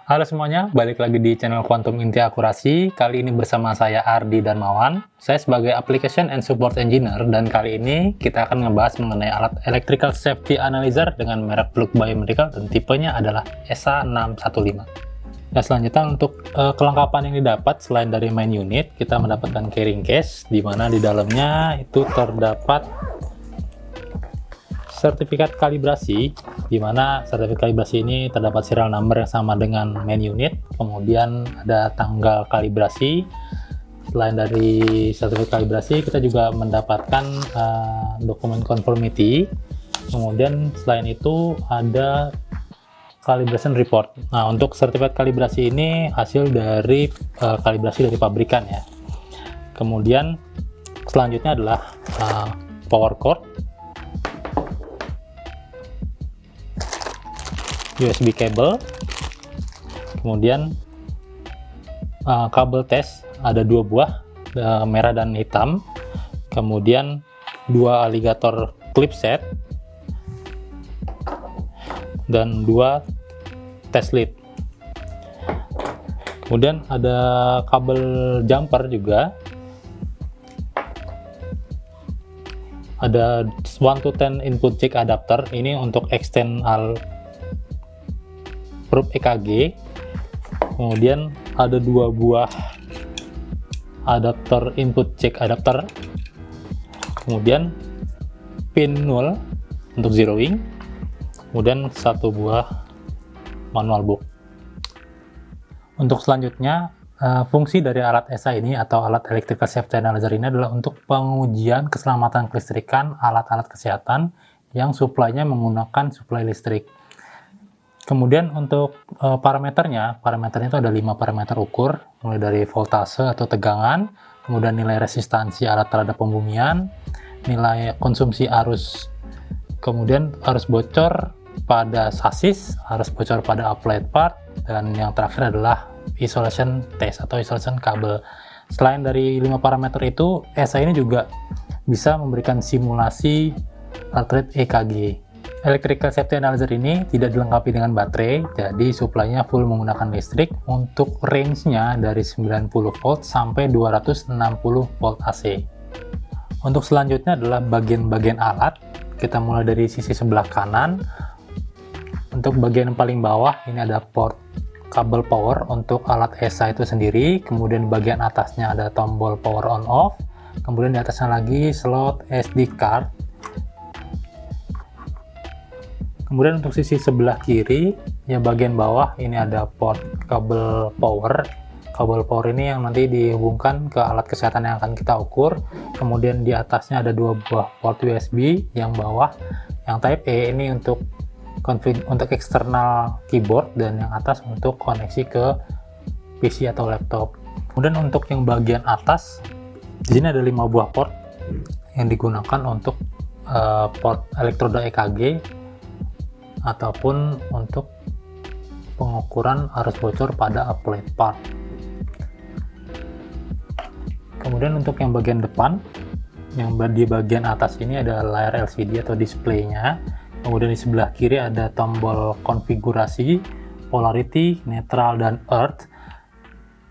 Halo semuanya, balik lagi di channel Quantum Inti Akurasi. Kali ini bersama saya Ardi Darmawan. Saya sebagai Application and Support Engineer, dan kali ini kita akan ngebahas mengenai alat Electrical Safety Analyzer dengan merek Fluke Biomedical dan tipenya adalah ESA615. Nah, selanjutnya untuk kelengkapan yang didapat selain dari main unit, kita mendapatkan carrying case di mana di dalamnya itu terdapat sertifikat kalibrasi, di mana sertifikat kalibrasi ini terdapat serial number yang sama dengan main unit, kemudian ada tanggal kalibrasi. Selain dari sertifikat kalibrasi, kita juga mendapatkan dokumen conformity, kemudian selain itu ada calibration report. Nah, untuk sertifikat kalibrasi ini hasil dari kalibrasi dari pabrikan ya. Kemudian selanjutnya adalah power cord, USB cable, kemudian kabel tes ada 2 buah, merah dan hitam, kemudian 2 alligator clip set dan 2 test lead. Kemudian ada kabel jumper juga, ada 1 to 10 input jack adapter, ini untuk extend probe EKG. Kemudian ada 2 buah adapter input jack adapter, kemudian pin 0 untuk zeroing, kemudian 1 buah manual book. Untuk selanjutnya, fungsi dari alat ESA ini atau alat Electrical Safety Analyzer ini adalah untuk pengujian keselamatan kelistrikan alat-alat kesehatan yang suplainya menggunakan suplai listrik. Kemudian untuk parameternya itu ada 5 parameter ukur, mulai dari voltase atau tegangan, kemudian nilai resistansi alat terhadap pembumian, nilai konsumsi arus, kemudian arus bocor pada sasis, arus bocor pada applied part, dan yang terakhir adalah isolation test atau isolation kabel. Selain dari 5 parameter itu, ESA ini juga bisa memberikan simulasi heart rate EKG. Electrical Safety Analyzer ini tidak dilengkapi dengan baterai, jadi suplainya full menggunakan listrik untuk range-nya dari 90 volt sampai 260 volt AC. Untuk selanjutnya adalah bagian-bagian alat. Kita mulai dari sisi sebelah kanan. Untuk bagian paling bawah ini ada port kabel power untuk alat ESA itu sendiri, kemudian bagian atasnya ada tombol power on off, kemudian di atasnya lagi slot SD card. Kemudian untuk sisi sebelah kiri, ya bagian bawah ini ada port kabel power. Kabel power ini yang nanti dihubungkan ke alat kesehatan yang akan kita ukur. Kemudian di atasnya ada 2 buah port USB, yang bawah yang type A ini untuk eksternal keyboard, dan yang atas untuk koneksi ke PC atau laptop. Kemudian untuk yang bagian atas, di sini ada 5 buah port yang digunakan untuk port elektroda EKG ataupun untuk pengukuran arus bocor pada applied part. Kemudian untuk yang bagian depan, yang di bagian atas ini ada layar LCD atau displaynya. Kemudian di sebelah kiri ada tombol konfigurasi, polarity, netral, dan earth.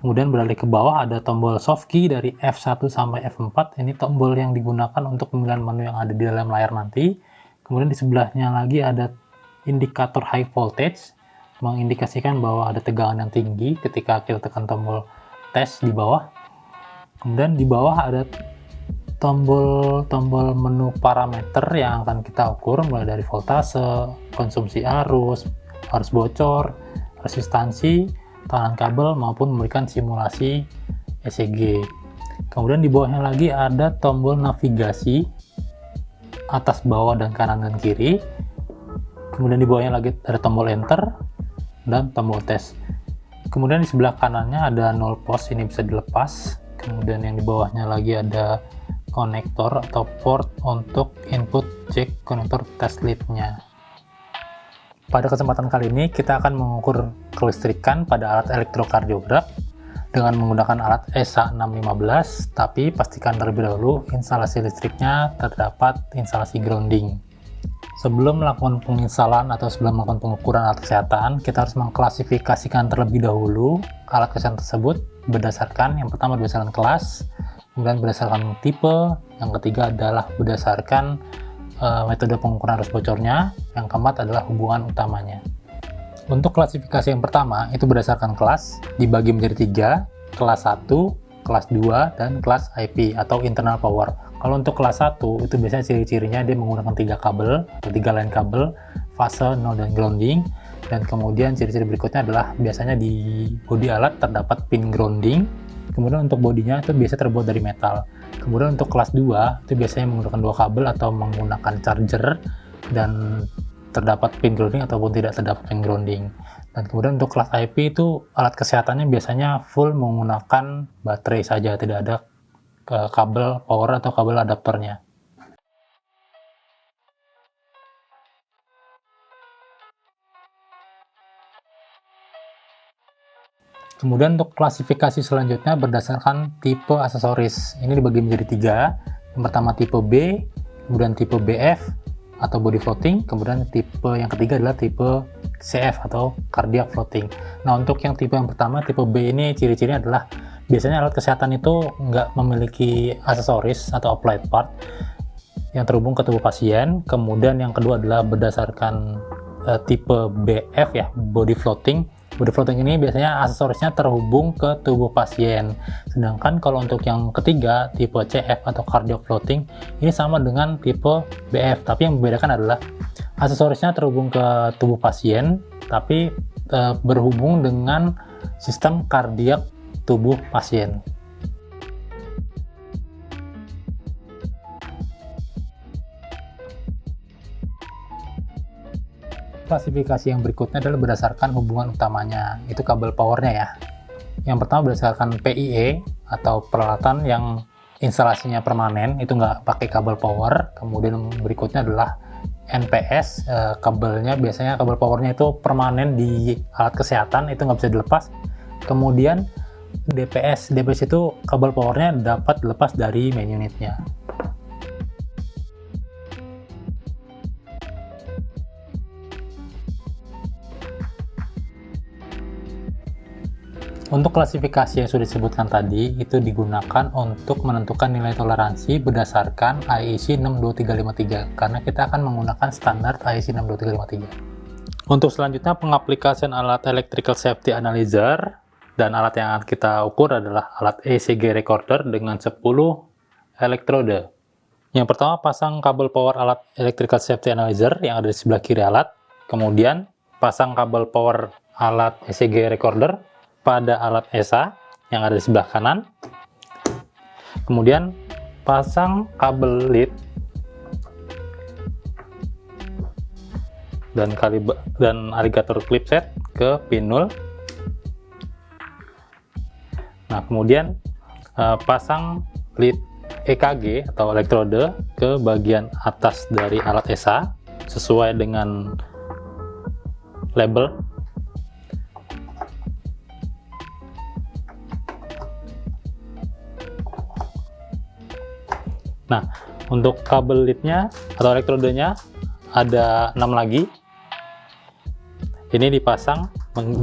Kemudian beralih ke bawah ada tombol soft key dari F1 sampai F4. Ini tombol yang digunakan untuk pemilihan menu yang ada di dalam layar nanti. Kemudian di sebelahnya lagi ada indikator high voltage, mengindikasikan bahwa ada tegangan yang tinggi ketika kita tekan tombol tes di bawah. Kemudian di bawah ada tombol menu parameter yang akan kita ukur, mulai dari voltase, konsumsi arus bocor, resistansi, tekanan kabel, maupun memberikan simulasi ECG. Kemudian di bawahnya lagi ada tombol navigasi atas, bawah, dan kanan dan kiri. Kemudian di bawahnya lagi ada tombol enter dan tombol tes. Kemudian di sebelah kanannya ada 0 pos, ini bisa dilepas. Kemudian yang di bawahnya lagi ada konektor atau port untuk input jack konektor test lead-nya. Pada kesempatan kali ini kita akan mengukur kelistrikan pada alat elektrokardiograf dengan menggunakan alat ESA615, tapi pastikan terlebih dahulu instalasi listriknya terdapat instalasi grounding. Sebelum melakukan penginstalan atau sebelum melakukan pengukuran alat kesehatan, kita harus mengklasifikasikan terlebih dahulu alat kesehatan tersebut berdasarkan, yang pertama berdasarkan kelas, kemudian berdasarkan tipe, yang ketiga adalah berdasarkan metode pengukuran arus bocornya, yang keempat adalah hubungan utamanya. Untuk klasifikasi yang pertama, itu berdasarkan kelas, dibagi menjadi 3, kelas 1, kelas 2, dan kelas IP atau internal power. Kalau untuk kelas 1, itu biasanya ciri-cirinya dia menggunakan 3 kabel atau 3 line kabel, fase, nol, dan grounding. Dan kemudian ciri-ciri berikutnya adalah biasanya di bodi alat terdapat pin grounding. Kemudian untuk bodinya itu biasa terbuat dari metal. Kemudian untuk kelas 2, itu biasanya menggunakan 2 kabel atau menggunakan charger dan terdapat pin grounding ataupun tidak terdapat pin grounding. Dan kemudian untuk kelas IP itu alat kesehatannya biasanya full menggunakan baterai saja, tidak ada kabel power atau kabel adaptornya. Kemudian untuk klasifikasi selanjutnya berdasarkan tipe aksesoris. Ini dibagi menjadi 3. Yang pertama tipe B, kemudian tipe BF atau body floating, kemudian tipe yang ketiga adalah tipe CF atau cardiac floating. Nah, untuk yang tipe yang pertama, tipe B ini ciri-cirinya adalah biasanya alat kesehatan itu nggak memiliki aksesoris atau applied part yang terhubung ke tubuh pasien. Kemudian yang kedua adalah berdasarkan tipe BF ya, body floating. Body floating ini biasanya aksesorisnya terhubung ke tubuh pasien. Sedangkan kalau untuk yang ketiga, tipe CF atau cardiac floating, ini sama dengan tipe BF, tapi yang membedakan adalah aksesorisnya terhubung ke tubuh pasien, tapi berhubung dengan sistem kardiak tubuh pasien. Klasifikasi yang berikutnya adalah berdasarkan hubungan utamanya, itu kabel powernya ya. Yang pertama berdasarkan PIE atau peralatan yang instalasinya permanen, itu nggak pakai kabel power. Kemudian berikutnya adalah NPS, kabelnya biasanya kabel powernya itu permanen di alat kesehatan, itu nggak bisa dilepas. Kemudian DPS itu kabel powernya dapat dilepas dari main unitnya. Untuk klasifikasi yang sudah disebutkan tadi, itu digunakan untuk menentukan nilai toleransi berdasarkan IEC 62353, karena kita akan menggunakan standar IEC 62353. Untuk selanjutnya, pengaplikasian alat Electrical Safety Analyzer, dan alat yang akan kita ukur adalah alat ECG Recorder dengan 10 elektrode. Yang pertama, pasang kabel power alat Electrical Safety Analyzer yang ada di sebelah kiri alat, kemudian pasang kabel power alat ECG Recorder pada alat ESA yang ada di sebelah kanan. Kemudian pasang kabel lead dan alligator clip set ke pin 0. Nah, kemudian pasang lead EKG atau elektrode ke bagian atas dari alat ESA sesuai dengan label. Nah, untuk kabel leadnya atau elektrodenya ada 6 lagi. Ini dipasang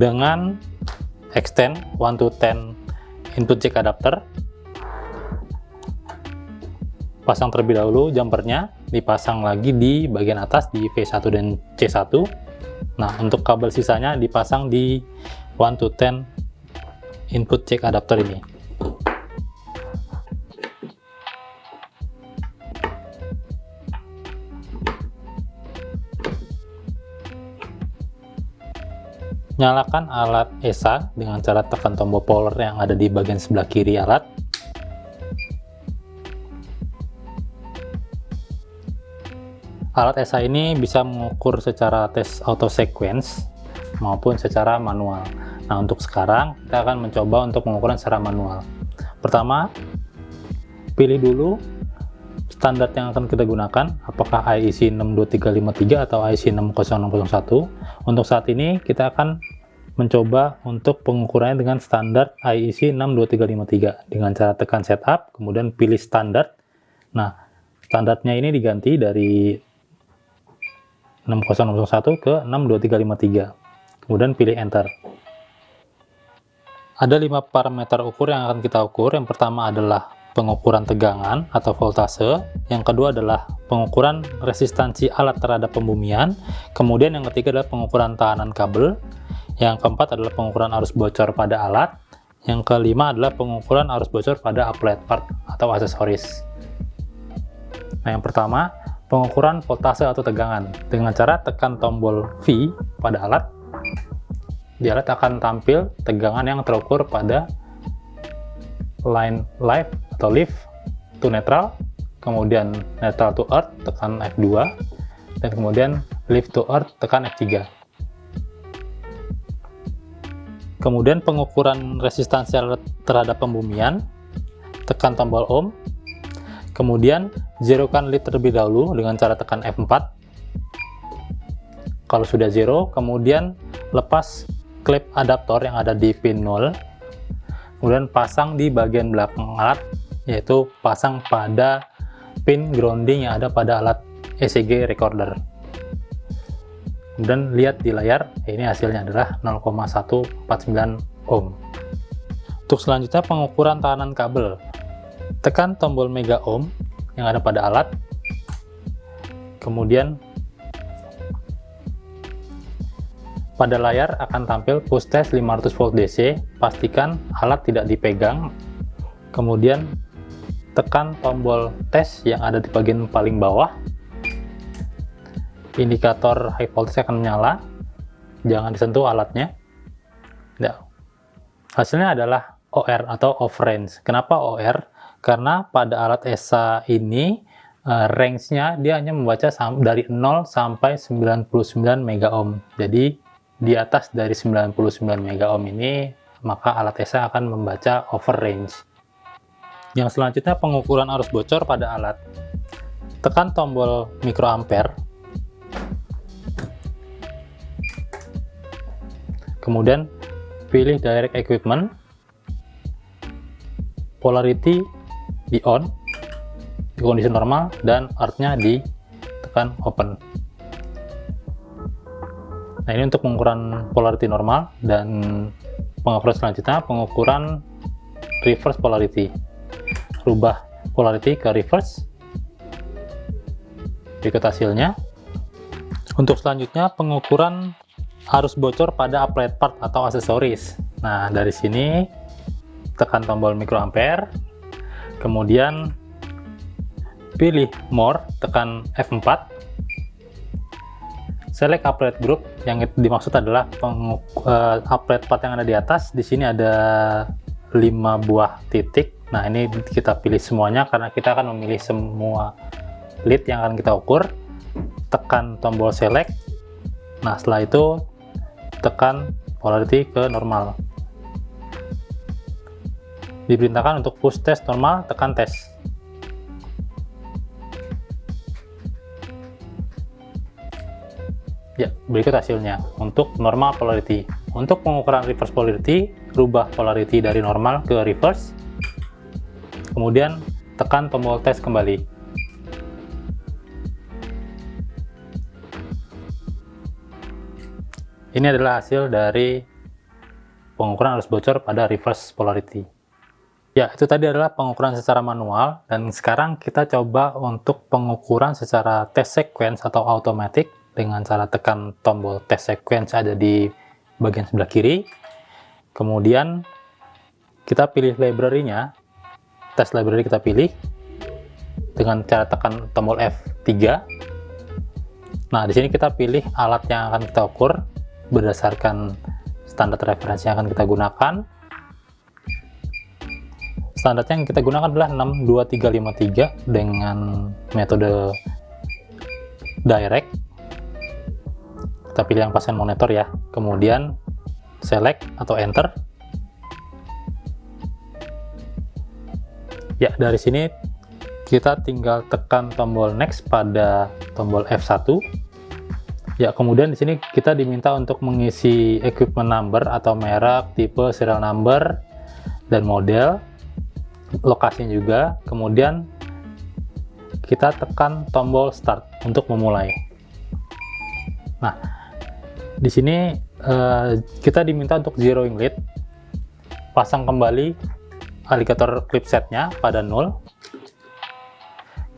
dengan extend 1 to 10 input jack adapter. Pasang terlebih dahulu jumpernya, dipasang lagi di bagian atas di V1 dan C1. Nah, untuk kabel sisanya dipasang di 1 to 10 input jack adapter ini. Nyalakan alat ESA dengan cara tekan tombol power yang ada di bagian sebelah kiri alat. Alat ESA ini bisa mengukur secara tes auto sequence maupun secara manual. Nah, untuk sekarang kita akan mencoba untuk pengukuran secara manual. Pertama, pilih dulu standar yang akan kita gunakan, apakah IEC 62353 atau IEC 60601. Untuk saat ini kita akan mencoba untuk pengukurannya dengan standar IEC 62353 dengan cara tekan setup, kemudian pilih standar. Nah, standarnya ini diganti dari 6001 ke 62353. Kemudian pilih enter. Ada 5 parameter ukur yang akan kita ukur. Yang pertama adalah pengukuran tegangan atau voltase. Yang kedua adalah pengukuran resistansi alat terhadap pembumian. Kemudian yang ketiga adalah pengukuran tahanan kabel. Yang keempat adalah pengukuran arus bocor pada alat. Yang kelima adalah pengukuran arus bocor pada applied part atau aksesoris. Nah, yang pertama, pengukuran voltase atau tegangan. Dengan cara tekan tombol V pada alat, di alat akan tampil tegangan yang terukur pada line live atau live to neutral, kemudian neutral to earth, tekan F2, dan kemudian live to earth, tekan F3. Kemudian pengukuran resistansi alat terhadap pembumian, tekan tombol ohm, kemudian zerokan lead terlebih dahulu dengan cara tekan F4. Kalau sudah zero, kemudian lepas klip adaptor yang ada di pin 0, kemudian pasang di bagian belakang alat, yaitu pasang pada pin grounding yang ada pada alat ECG recorder. Kemudian lihat di layar, ini hasilnya adalah 0,149 ohm. Untuk selanjutnya pengukuran tahanan kabel, tekan tombol mega ohm yang ada pada alat, kemudian pada layar akan tampil push test 500 volt DC, pastikan alat tidak dipegang, kemudian tekan tombol tes yang ada di bagian paling bawah, indikator high voltage akan menyala, jangan disentuh alatnya. Ya. Hasilnya adalah OR atau off range. Kenapa OR? Karena pada alat ESA ini range-nya dia hanya membaca dari 0 sampai 99 mega ohm. Jadi di atas dari 99 mega ohm ini, maka alat ESA akan membaca over range. Yang selanjutnya pengukuran arus bocor pada alat. Tekan tombol mikroampere. Kemudian pilih direct equipment, polarity di on, di kondisi normal, dan earth-nya ditekan open. Nah, ini untuk pengukuran polarity normal, dan pengukuran selanjutnya pengukuran reverse polarity. Rubah polarity ke reverse. Berikut hasilnya. Untuk selanjutnya pengukuran arus bocor pada applied part atau aksesoris. Nah, dari sini tekan tombol mikroampere, kemudian pilih more, tekan F4, select applied group. Yang dimaksud adalah applied part yang ada di atas. Di sini ada 5 buah titik. Nah, ini kita pilih semuanya karena kita akan memilih semua lead yang akan kita ukur. Tekan tombol select. Nah, setelah itu tekan polarity ke normal. Diperintahkan untuk push test normal, tekan test. Ya, berikut hasilnya untuk normal polarity. Untuk pengukuran reverse polarity, rubah polarity dari normal ke reverse. Kemudian tekan tombol tes kembali. Ini adalah hasil dari pengukuran arus bocor pada reverse polarity. Ya, itu tadi adalah pengukuran secara manual, dan sekarang kita coba untuk pengukuran secara test sequence atau automatic dengan cara tekan tombol test sequence ada di bagian sebelah kiri. Kemudian kita pilih library-nya, test library kita pilih dengan cara tekan tombol F3. Nah, di sini kita pilih alat yang akan kita ukur berdasarkan standar referensi yang akan kita gunakan. Standar yang kita gunakan adalah 62353 dengan metode direct. Kita pilih yang pasang monitor ya, kemudian select atau enter. Ya, dari sini kita tinggal tekan tombol next pada tombol F1. Ya, kemudian di sini kita diminta untuk mengisi equipment number atau merek, tipe, serial number, dan model, lokasinya juga. Kemudian kita tekan tombol start untuk memulai. Nah, di sini kita diminta untuk zeroing lead, pasang kembali alligator clip setnya pada 0,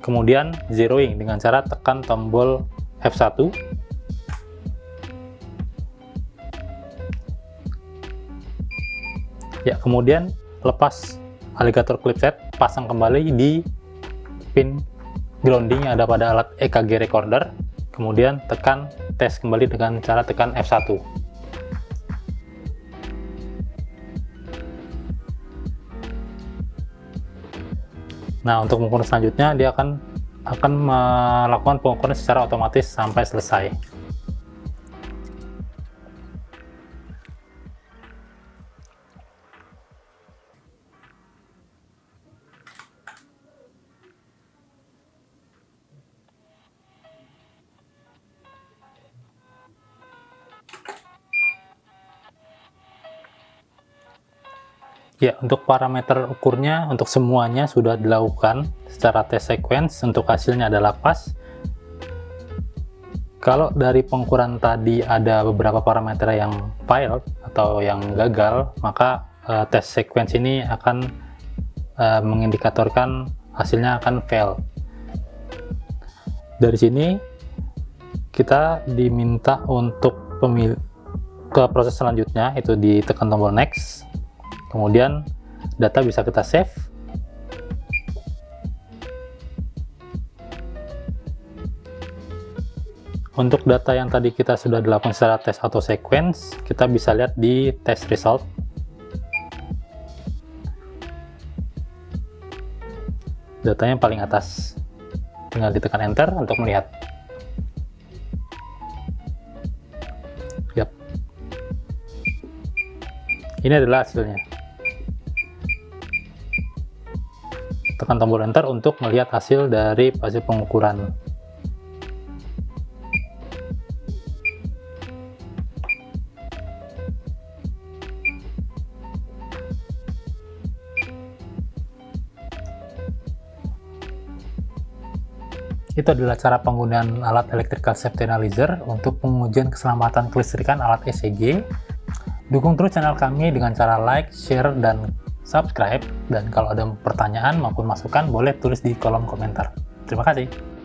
kemudian zeroing dengan cara tekan tombol F1, ya, kemudian lepas alligator clip set, pasang kembali di pin grounding yang ada pada alat EKG recorder, kemudian tekan tes kembali dengan cara tekan F1. Nah, untuk pengukuran selanjutnya dia akan melakukan pengukuran secara otomatis sampai selesai. Ya, untuk parameter ukurnya untuk semuanya sudah dilakukan secara test sequence, untuk hasilnya adalah pas. Kalau dari pengukuran tadi ada beberapa parameter yang failed atau yang gagal, maka test sequence ini akan mengindikatorkan hasilnya akan fail. Dari sini kita diminta untuk ke proses selanjutnya, itu ditekan tombol next. Kemudian data bisa kita save. Untuk data yang tadi kita sudah dilakukan secara test auto sequence, kita bisa lihat di test result. Datanya paling atas. Tinggal ditekan enter untuk melihat. Yap. Ini adalah hasilnya. Tekan tombol enter untuk melihat hasil dari hasil pengukuran. Itu adalah cara penggunaan alat Electrical Safety Analyzer untuk pengujian keselamatan kelistrikan alat ECG. Dukung terus channel kami dengan cara like, share, dan subscribe. Dan kalau ada pertanyaan maupun masukan, boleh tulis di kolom komentar. Terima kasih.